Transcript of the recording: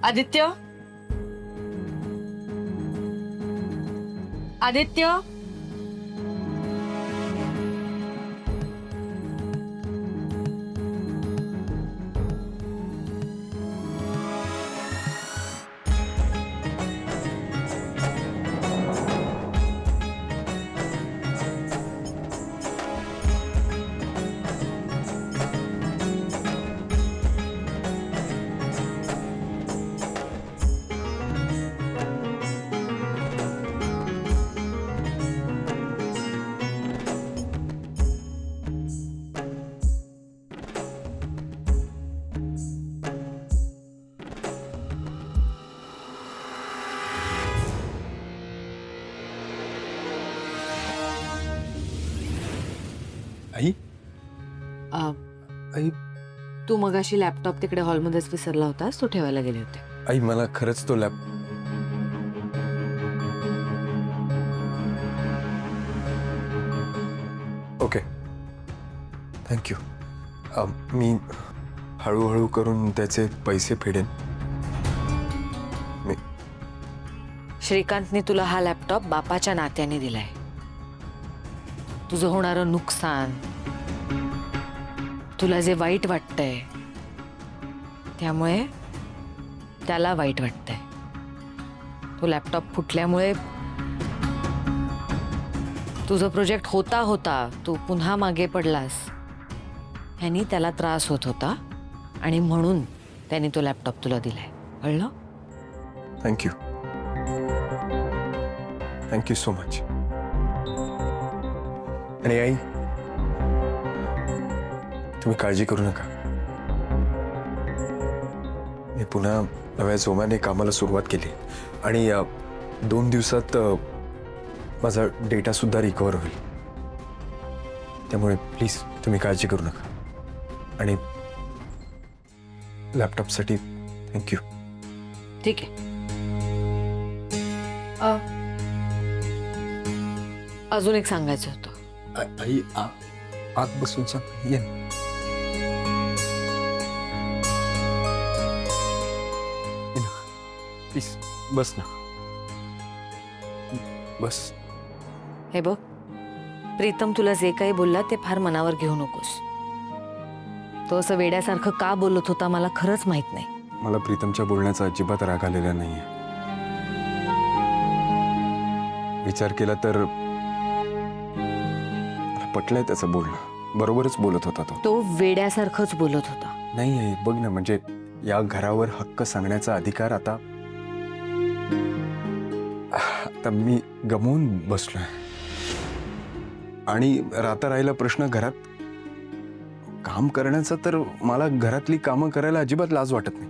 आदित्य, आदित्य, आई आई तू मगाशी लॅपटॉप तिकडे हॉलमध्येच विसरला होतास, तो ठेवायला गेले होते. आई मला खरंच तो लॅप ओके थँक्यू. मी हळूहळू करून त्याचे पैसे फेडेन. मी श्रीकांतने तुला हा लॅपटॉप बापाच्या नात्याने दिलाय. तुझं होणारं नुकसान, तुला जे वाईट वाटतंय त्यामुळे त्याला वाईट वाटतंय. तो लॅपटॉप फुटल्यामुळे तुझं प्रोजेक्ट होता होता तू पुन्हा मागे पडलास. ह्यानी त्याला त्रास होत होता आणि म्हणून त्याने तो लॅपटॉप तुला दिलाय. कळलं? Thank you thank you so much. आणि आई तुम्ही काळजी करू नका. मी पुन्हा नव्या जोमाने कामाला सुरुवात केली आणि 2 दिवसात माझा डेटा सुद्धा रिकवर होईल. त्यामुळे प्लीज तुम्ही काळजी करू नका. आणि लॅपटॉपसाठी थँक्यू. ठीक आहे. अजून एक सांगायचं होतं. आई आत बसून सांग. ये प्लीज बस ना. बस. हे बघ, प्रीतम तुला जे काही बोलला ते फार मनावर घेऊ नकोस. तो असं वेड्यासारखं का बोलत होता मला खरंच माहित नाही. मला प्रीतमच्या बोलण्याचा अजिबात राग आलेला नाहीये. विचार केला तर मला पटलंय त्याचं बोलणं. बरोबरच बोलत होता तो. तो वेड्यासारखंच बोलत होता. नाही आहे, बघ ना, म्हणजे या घरावर हक्क सांगण्याचा अधिकार आता मी गमावून बसलोय. आणि राहता राहिला प्रश्न घरात काम करण्याचा, तर मला घरातली कामं करायला अजिबात लाज वाटत नाही.